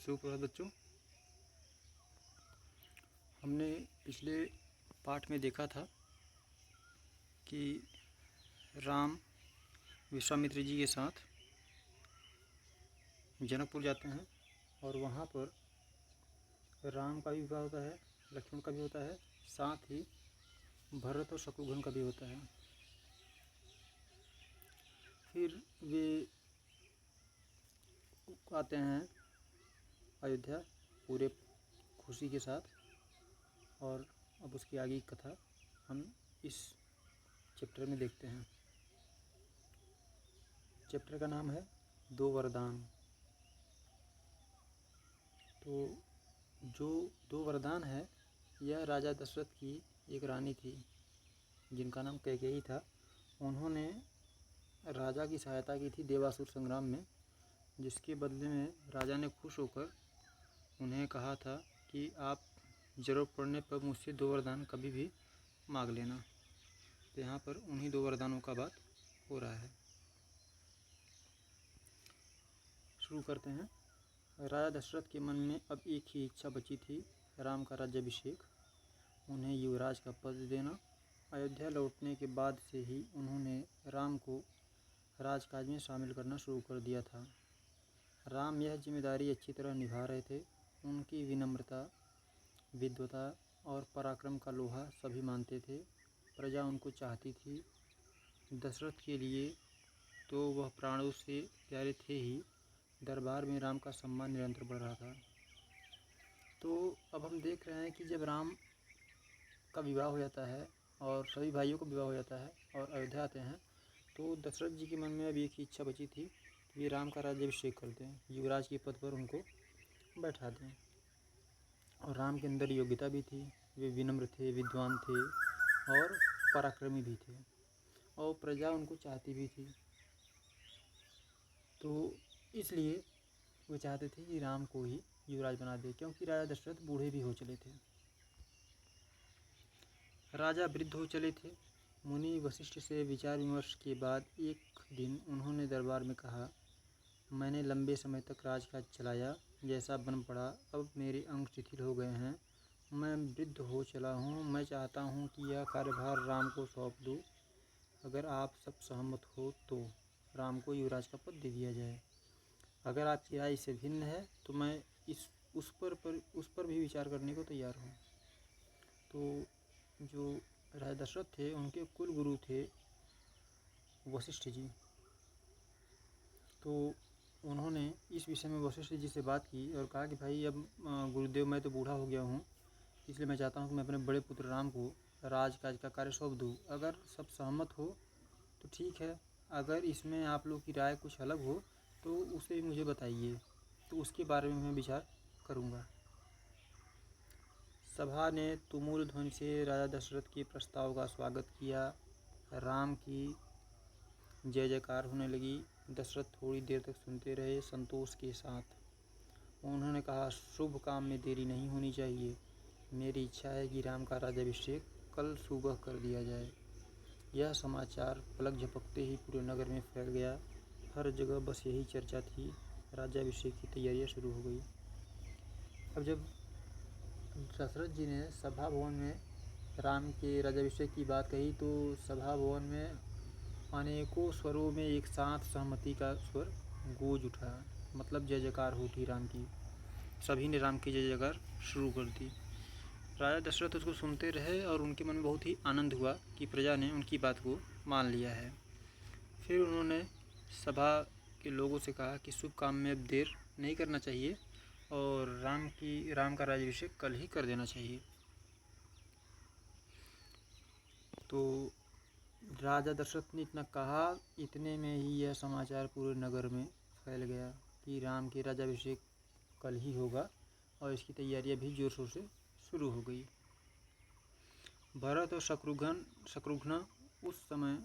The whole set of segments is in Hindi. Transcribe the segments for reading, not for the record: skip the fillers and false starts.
सुप्रभात बच्चों। हमने पिछले पाठ में देखा था कि राम विश्वामित्र जी के साथ जनकपुर जाते हैं और वहाँ पर राम का भी विवाह होता है, लक्ष्मण का भी होता है, साथ ही भरत और शत्रुघ्न का भी होता है। फिर वे आते हैं अयोध्या पूरे खुशी के साथ, और अब उसकी आगे की कथा हम इस चैप्टर में देखते हैं। चैप्टर का नाम है दो वरदान। तो जो दो वरदान है, यह राजा दशरथ की एक रानी थी जिनका नाम कैकेयी था। उन्होंने राजा की सहायता की थी देवासुर संग्राम में, जिसके बदले में राजा ने खुश होकर उन्हें कहा था कि आप ज़रूरत पड़ने पर मुझसे दो वरदान कभी भी मांग लेना। तो यहाँ पर उन्हीं दो वरदानों का बात हो रहा है। शुरू करते हैं। राजा दशरथ के मन में अब एक ही इच्छा बची थी, राम का राज्याभिषेक, उन्हें युवराज का पद देना। अयोध्या लौटने के बाद से ही उन्होंने राम को राजकाज में शामिल करना शुरू कर दिया था। राम यह जिम्मेदारी अच्छी तरह निभा रहे थे। उनकी विनम्रता, विद्वता और पराक्रम का लोहा सभी मानते थे। प्रजा उनको चाहती थी। दशरथ के लिए तो वह प्राणों से प्यारे थे ही, दरबार में राम का सम्मान निरंतर बढ़ रहा था। तो अब हम देख रहे हैं कि जब राम का विवाह हो जाता है और सभी भाइयों का विवाह हो जाता है और अयोध्या आते हैं, तो दशरथ जी के मन में अब एक ही इच्छा बची थी कि वे राम का राज्याभिषेक कर दें, युवराज के पद पर उनको बैठा दें। और राम के अंदर योग्यता भी थी, वे विनम्र थे, विद्वान थे और पराक्रमी भी थे, और प्रजा उनको चाहती भी थी। तो इसलिए वे चाहते थे कि राम को ही युवराज बना दे, क्योंकि राजा दशरथ बूढ़े भी हो चले थे। राजा वृद्ध हो चले थे। मुनि वशिष्ठ से विचार विमर्श के बाद एक दिन उन्होंने दरबार में कहा, मैंने लंबे समय तक राजकाज चलाया, जैसा बन पड़ा, अब मेरे अंग शिथिल हो गए हैं, मैं वृद्ध हो चला हूँ। मैं चाहता हूँ कि यह कार्यभार राम को सौंप दूँ। अगर आप सब सहमत हो तो राम को युवराज का पद दे दिया जाए। अगर आपकी राय इससे भिन्न है तो मैं उस पर भी विचार करने को तैयार हूँ। तो जो राजा दशरथ थे, उनके कुल गुरु थे वशिष्ठ जी। तो उन्होंने इस विषय में वशिष्ठ जी से बात की और कहा कि भाई, अब गुरुदेव, मैं तो बूढ़ा हो गया हूँ, इसलिए मैं चाहता हूँ कि मैं अपने बड़े पुत्र राम को राजकाज का कार्य सौंप दूँ। अगर सब सहमत हो तो ठीक है, अगर इसमें आप लोग की राय कुछ अलग हो तो उसे भी मुझे बताइए, तो उसके बारे में मैं विचार करूँगा। सभा ने तुमुल ध्वनि से राजा दशरथ के प्रस्ताव का स्वागत किया। राम की जय जयकार होने लगी। दशरथ थोड़ी देर तक सुनते रहे, संतोष के साथ। उन्होंने कहा, शुभ काम में देरी नहीं होनी चाहिए। मेरी इच्छा है कि राम का राज्याभिषेक कल सुबह कर दिया जाए। यह समाचार पलक झपकते ही पूरे नगर में फैल गया। हर जगह बस यही चर्चा थी। राज्याभिषेक की तैयारियां शुरू हो गई। अब जब दशरथ जी ने सभा भवन में राम के राज्याभिषेक की बात कही, तो सभा भवन में अनेकों स्वरों में एक साथ सहमति का स्वर गूंज उठा, मतलब जय जयकार उठी राम की। सभी ने राम की जय जयकार शुरू कर दी। राजा दशरथ उसको सुनते रहे और उनके मन में बहुत ही आनंद हुआ कि प्रजा ने उनकी बात को मान लिया है। फिर उन्होंने सभा के लोगों से कहा कि शुभ काम में अब देर नहीं करना चाहिए और राम का राज्याभिषेक कल ही कर देना चाहिए। तो राजा दशरथ ने इतना कहा, इतने में ही यह समाचार पूरे नगर में फैल गया कि राम के राज्याभिषेक कल ही होगा, और इसकी तैयारियां भी जोर शोर से शुरू हो गई। भरत और शत्रुघ्न उस समय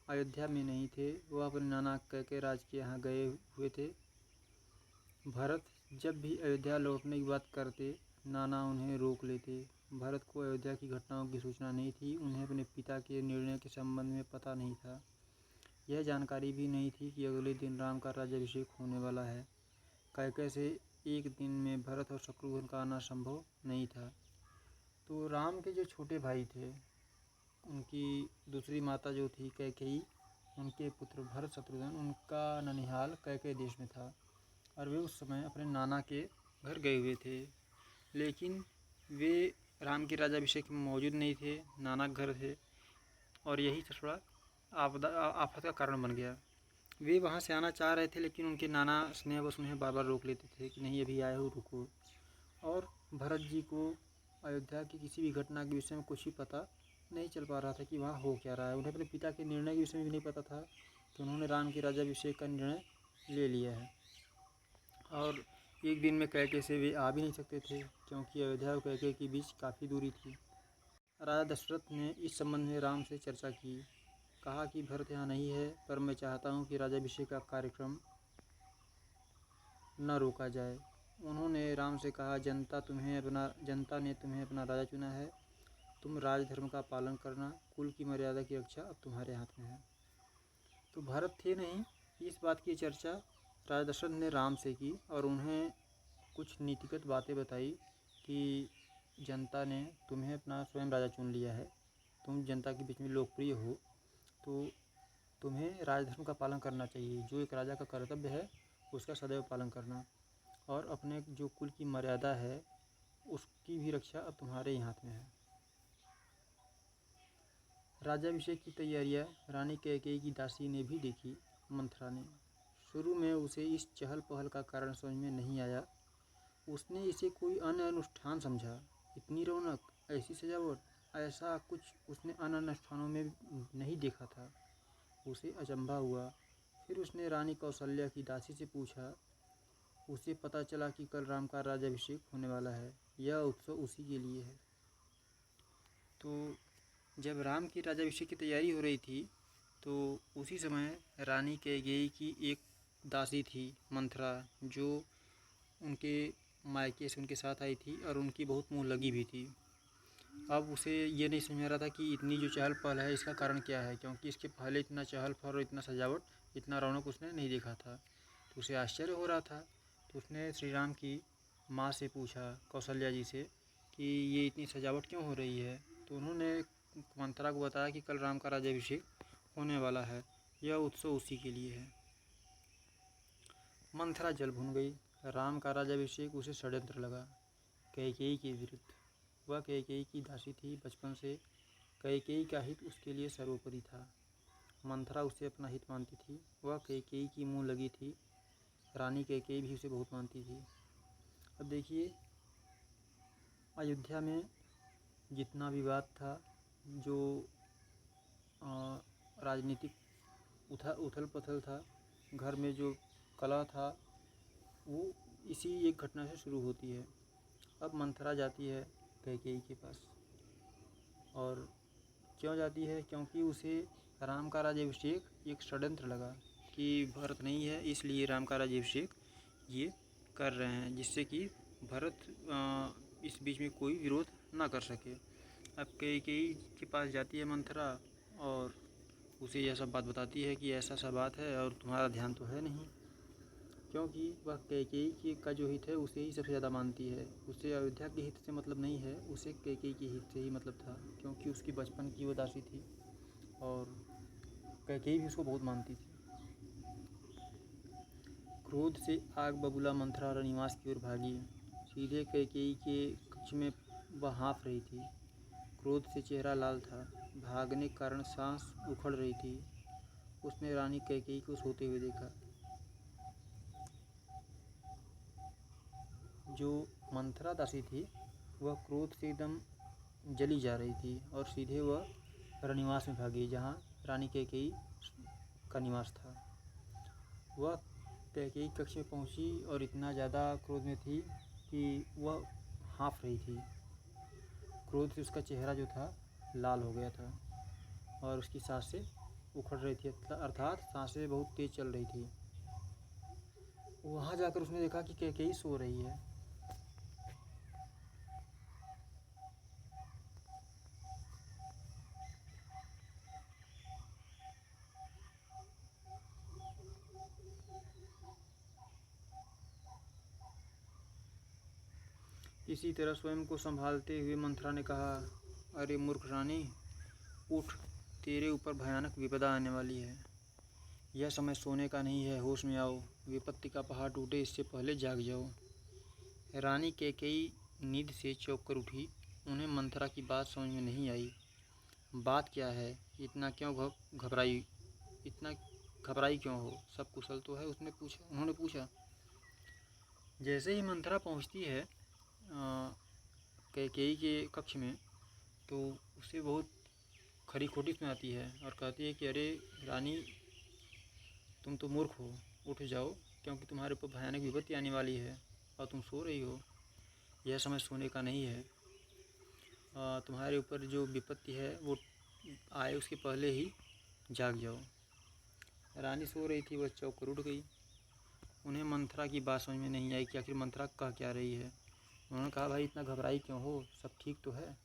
अयोध्या में नहीं थे, वह अपने नाना कैकेयी के यहाँ गए हुए थे। भरत जब भी अयोध्या लौटने की बात करते, नाना उन्हें रोक लेते। भरत को अयोध्या की घटनाओं की सूचना नहीं थी, उन्हें अपने पिता के निर्णय के संबंध में पता नहीं था। यह जानकारी भी नहीं थी कि अगले दिन राम का राज्याभिषेक होने वाला है। कैकई से एक दिन में भरत और शत्रुघ्न का आना संभव नहीं था। तो राम के जो छोटे भाई थे, उनकी दूसरी माता जो थी कैकेयी, उनके पुत्र भरत शत्रुघ्न, उनका ननिहाल कैकई देश में था और वे उस समय अपने नाना के घर गए हुए थे। लेकिन वे राम के राज्याभिषेक में मौजूद नहीं थे, नाना के घर थे और यही थोड़ा आफत का कारण बन गया। वे वहाँ से आना चाह रहे थे, लेकिन उनके नाना स्नेहवश उन्हें बार बार रोक लेते थे कि नहीं, अभी आए हो, रुको। और भरत जी को अयोध्या की किसी भी घटना के विषय में कुछ भी पता नहीं चल पा रहा था कि वहाँ हो क्या रहा है। उन्हें अपने पिता के निर्णय के विषय में भी नहीं पता था कि उन्होंने राम के राज्याभिषेक का निर्णय ले लिया है। और एक दिन में कैकई से वे आ भी नहीं सकते थे, क्योंकि अयोध्या और कैकई के बीच काफ़ी दूरी थी। राजा दशरथ ने इस संबंध में राम से चर्चा की। कहा कि भरत यहाँ नहीं है, पर मैं चाहता हूँ कि राज्याभिषेक का कार्यक्रम न रोका जाए। उन्होंने राम से कहा, जनता ने तुम्हें अपना राजा चुना है, तुम राजधर्म का पालन करना, कुल की मर्यादा की रक्षा अब तुम्हारे हाथ में है। तो भरत थे नहीं, इस बात की चर्चा राजा दशरथ ने राम से की और उन्हें कुछ नीतिगत बातें बताई कि जनता ने तुम्हें अपना स्वयं राजा चुन लिया है, तुम जनता के बीच में लोकप्रिय हो, तो तुम्हें राजधर्म का पालन करना चाहिए। जो एक राजा का कर्तव्य है उसका सदैव पालन करना, और अपने जो कुल की मर्यादा है उसकी भी रक्षा अब तुम्हारे ही हाथ में है। राज्याभिषेक की तैयारियां रानी कैकेयी की दासी ने भी देखी, मंथरा ने। शुरू में उसे इस चहल पहल का कारण समझ में नहीं आया। उसने इसे कोई अन्य अनुष्ठान समझा। इतनी रौनक, ऐसी सजावट, ऐसा कुछ उसने अन्य अनुष्ठानों में नहीं देखा था। उसे अचंभा हुआ। फिर उसने रानी कौशल्या की दासी से पूछा। उसे पता चला कि कल राम का राज्याभिषेक होने वाला है, यह उत्सव उसी के लिए है। तो जब राम की राज्याभिषेक की तैयारी हो रही थी, तो उसी समय रानी कैकेयी की एक दासी थी, मंथरा, जो उनके मायके से उनके साथ आई थी और उनकी बहुत मुँह लगी भी थी। अब उसे ये नहीं समझ में आ रहा था कि इतनी जो चहल पहल है इसका कारण क्या है, क्योंकि इसके पहले इतना चहल पहल और इतना सजावट, इतना रौनक उसने नहीं देखा था। तो उसे आश्चर्य हो रहा था। तो उसने श्री राम की माँ से पूछा, कौशल्या जी से, कि ये इतनी सजावट क्यों हो रही है। तो उन्होंने मंथरा को बताया कि कल राम का राज्याभिषेक होने वाला है, यह उत्सव उसी के लिए है। मंथरा जल भून गई। राम का राज्याभिषेक उसे षड्यंत्र लगा, कैकेयी के विरुद्ध। वह कैकेयी की दासी थी, बचपन से कैकेयी का हित उसके लिए सर्वोपरि था। मंथरा उसे अपना हित मानती थी। वह कैकेयी की मुँह लगी थी। रानी कैकेयी भी उसे बहुत मानती थी। अब देखिए, अयोध्या में जितना विवाद था, जो राजनीतिक उथल पुथल था, घर में जो कलह था, वो इसी एक घटना से शुरू होती है। अब मंथरा जाती है कैकेयी के पास, और क्यों जाती है, क्योंकि उसे राम का राज्याभिषेक एक षड्यंत्र लगा कि भरत नहीं है, इसलिए राम का राज्याभिषेक ये कर रहे हैं, जिससे कि भरत इस बीच में कोई विरोध ना कर सके। अब कैकेयी के पास जाती है मंथरा और उसे यह सब बात बताती है कि ऐसा सा बात है और तुम्हारा ध्यान तो है नहीं, क्योंकि वह कैकेयी का जो हित है उसे ही सबसे ज़्यादा मानती है। उसे अयोध्या के हित से मतलब नहीं है, उसे कैकेयी के हित से ही मतलब था, क्योंकि उसकी बचपन की वो दासी थी और कैकेयी भी उसको बहुत मानती थी। क्रोध से आग बबूला मंथरा रनिवास की ओर भागी। सीधे कैकेयी के कक्ष में वह हाँफ रही थी। क्रोध से चेहरा लाल था, भागने के कारण सांस उखड़ रही थी। उसने रानी कैकेयी को सोते हुए देखा। जो मंथरा दासी थी वह क्रोध से एकदम जली जा रही थी और सीधे वह रनिवास में भागी, जहाँ रानी कैकेयी का निवास था। वह कैकेयी कक्ष में पहुँची और इतना ज़्यादा क्रोध में थी कि वह हाँफ रही थी। क्रोध से उसका चेहरा जो था लाल हो गया था और उसकी सांसें उखड़ रही थी, अर्थात सांसें बहुत तेज़ चल रही थी। वहाँ जाकर उसने देखा कि कैकेयी सो रही है। इसी तरह स्वयं को संभालते हुए मंथरा ने कहा, अरे मूर्ख रानी, उठ, तेरे ऊपर भयानक विपदा आने वाली है। यह समय सोने का नहीं है, होश में आओ, विपत्ति का पहाड़ टूटे इससे पहले जाग जाओ। रानी कैकेयी नींद से चौंक कर उठी। उन्हें मंथरा की बात समझ में नहीं आई। बात क्या है, इतना घबराई क्यों हो? सब कुशल तो है? उन्होंने पूछा। जैसे ही मंथरा पहुंचती है कैकेयी के कक्ष में, तो उसे बहुत खरी खोटी इसमें आती है और कहती है कि अरे रानी, तुम तो मूर्ख हो, उठ जाओ, क्योंकि तुम्हारे ऊपर भयानक विपत्ति आने वाली है और तुम सो रही हो। यह समय सोने का नहीं है। तुम्हारे ऊपर जो विपत्ति है वो आए उसके पहले ही जाग जाओ। रानी सो रही थी, वह चौंक कर उठ गई। उन्हें मंथरा की बात समझ में नहीं आई कि आखिर मंथरा कह क्या रही है। उन्होंने कहा, भाई इतना घबराई क्यों हो, सब ठीक तो है?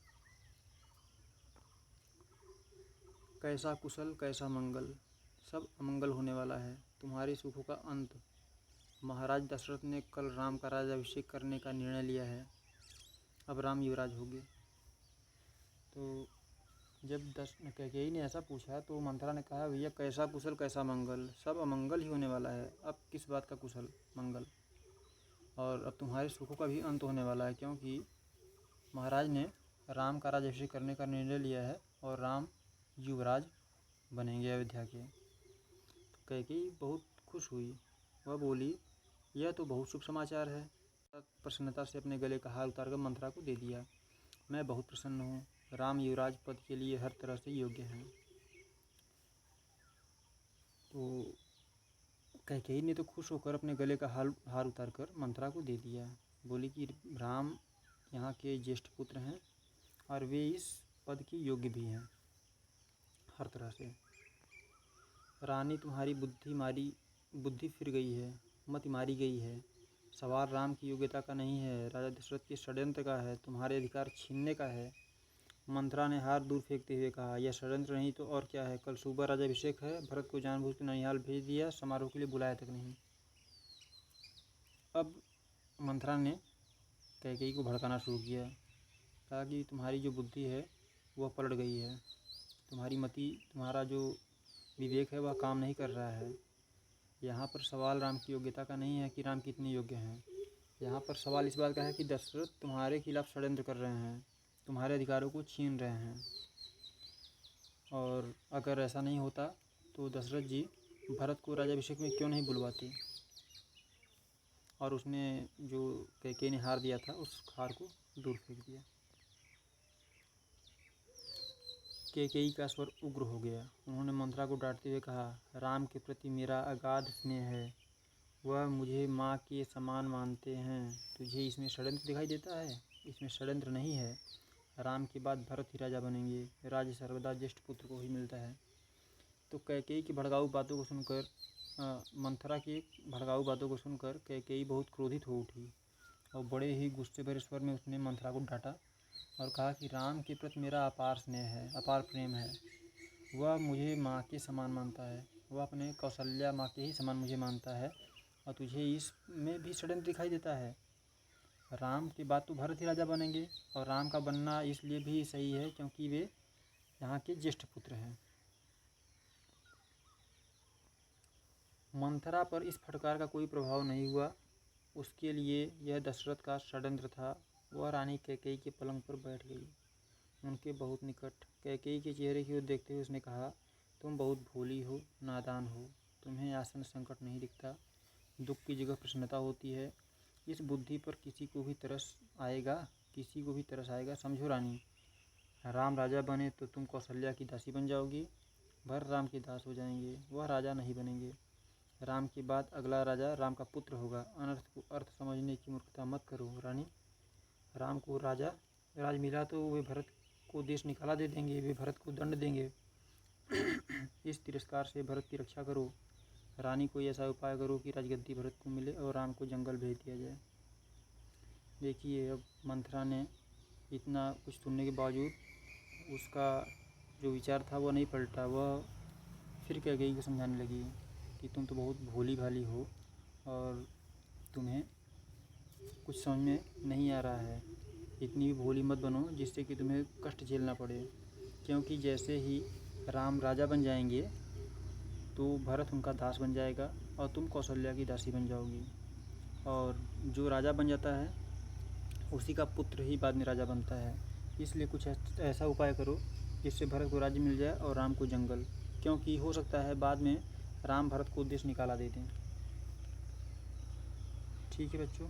कैसा कुशल कैसा मंगल, सब अमंगल होने वाला है, तुम्हारे सुखों का अंत। महाराज दशरथ ने कल राम का राज्याभिषेक करने का निर्णय लिया है। अब राम युवराज होंगे। तो जब कैकेयी ने ऐसा पूछा तो मंथरा ने कहा, भैया कैसा कुशल कैसा मंगल, सब अमंगल ही होने वाला है। अब किस बात का कुशल मंगल? और अब तुम्हारे सुखों का भी अंत होने वाला है, क्योंकि महाराज ने राम का राज्याभिषेक करने का निर्णय लिया है और राम युवराज बनेंगे अयोध्या के। तो कैकेयी बहुत खुश हुई। वह बोली, यह तो बहुत शुभ समाचार है। प्रसन्नता से अपने गले का हार उतारकर मंथरा को दे दिया। मैं बहुत प्रसन्न हूँ, राम युवराज पद के लिए हर तरह से योग्य हैं। तो कैकेयी ने तो खुश होकर अपने गले का हार उतारकर मंथरा को दे दिया। बोली कि राम यहाँ के ज्येष्ठ पुत्र हैं और वे इस पद के योग्य भी हैं हर तरह से। रानी, तुम्हारी बुद्धि फिर गई है, मति मारी गई है। सवाल राम की योग्यता का नहीं है, राजा दशरथ के षड्यंत्र का है, तुम्हारे अधिकार छीनने का है। मंथरा ने हार दूर फेंकते हुए कहा, यह षड्यंत्र नहीं तो और क्या है? कल सुबह राज्याभिषेक है, भरत को जानबूझ कर ननिहाल भेज दिया, समारोह के लिए बुलाया तक नहीं। अब मंथरा ने कैकेयी को भड़काना शुरू किया। कहा कि तुम्हारी जो बुद्धि है वह पलट गई है, तुम्हारा जो विवेक है वह काम नहीं कर रहा है। यहाँ पर सवाल राम की योग्यता का नहीं है कि राम कितने योग्य हैं। यहाँ पर सवाल इस बात का है कि दशरथ तुम्हारे खिलाफ षड्यंत्र कर रहे हैं, तुम्हारे अधिकारों को छीन रहे हैं। और अगर ऐसा नहीं होता तो दशरथ जी भरत को राज्याभिषेक में क्यों नहीं बुलवाते? और उसने जो कैकेयी ने हार दिया था उस हार को दूर फेंक दिया। कैकेयी का स्वर उग्र हो गया। उन्होंने मंथरा को डांटते हुए कहा, राम के प्रति मेरा अगाध स्नेह है, वह मुझे माँ के समान मानते हैं। तुझे इसमें षड्यंत्र दिखाई देता है? इसमें षड्यंत्र नहीं है। राम के बाद भरत ही राजा बनेंगे, राज्य सर्वदा ज्येष्ठ पुत्र को ही मिलता है। तो कैकेयी की भड़काऊ बातों को सुनकर मंथरा की भड़काऊ बातों को सुनकर कैकेयी बहुत क्रोधित हो उठी और बड़े ही गुस्से भरे स्वर में उसने मंथरा को डांटा और कहा कि राम के प्रति मेरा अपार स्नेह है, अपार प्रेम है। वह मुझे माँ के समान मानता है, वह अपने कौशल्या माँ के ही समान मुझे मानता है, और तुझे इसमें भी षड्यंत्र दिखाई देता है। राम के बाद तो भरत ही राजा बनेंगे, और राम का बनना इसलिए भी सही है क्योंकि वे यहाँ के ज्येष्ठ पुत्र हैं। मंथरा पर इस फटकार का कोई प्रभाव नहीं हुआ। उसके लिए यह दशरथ का षड्यंत्र था। वह रानी कैकेयी के पलंग पर बैठ गई, उनके बहुत निकट। कैकेयी के चेहरे की ओर देखते हुए उसने कहा, तुम बहुत भोली हो, नादान हो, तुम्हें आसन संकट नहीं दिखता, दुख की जगह प्रसन्नता होती है। इस बुद्धि पर किसी को भी तरस आएगा। समझो रानी, राम राजा बने तो तुम कौशल्या की दासी बन जाओगी, भरत राम के दास हो जाएंगे, वह राजा नहीं बनेंगे। राम के बाद अगला राजा राम का पुत्र होगा। अनर्थ को अर्थ समझने की मूर्खता मत करो रानी। राम को राज मिला तो वे भरत को देश निकाला दे देंगे, वे भरत को दंड देंगे। इस तिरस्कार से भरत की रक्षा करो। रानी कोई ऐसा उपाय करो कि राजगद्दी भरत को मिले और राम को जंगल भेज दिया जाए। देखिए, अब मंथरा ने इतना कुछ सुनने के बावजूद उसका जो विचार था वह नहीं पलटा। वह फिर कैकेयी को समझाने लगी कि तुम तो बहुत भोली भाली हो और तुम्हें कुछ समझ में नहीं आ रहा है। इतनी भी भोली मत बनो जिससे कि तुम्हें कष्ट झेलना पड़े, क्योंकि जैसे ही राम राजा बन जाएंगे तो भरत उनका दास बन जाएगा और तुम कौशल्या की दासी बन जाओगी। और जो राजा बन जाता है उसी का पुत्र ही बाद में राजा बनता है। इसलिए कुछ ऐसा उपाय करो जिससे भरत को राज्य मिल जाए और राम को जंगल, क्योंकि हो सकता है बाद में राम भरत को देश निकाला दे दें। ठीक है बच्चों।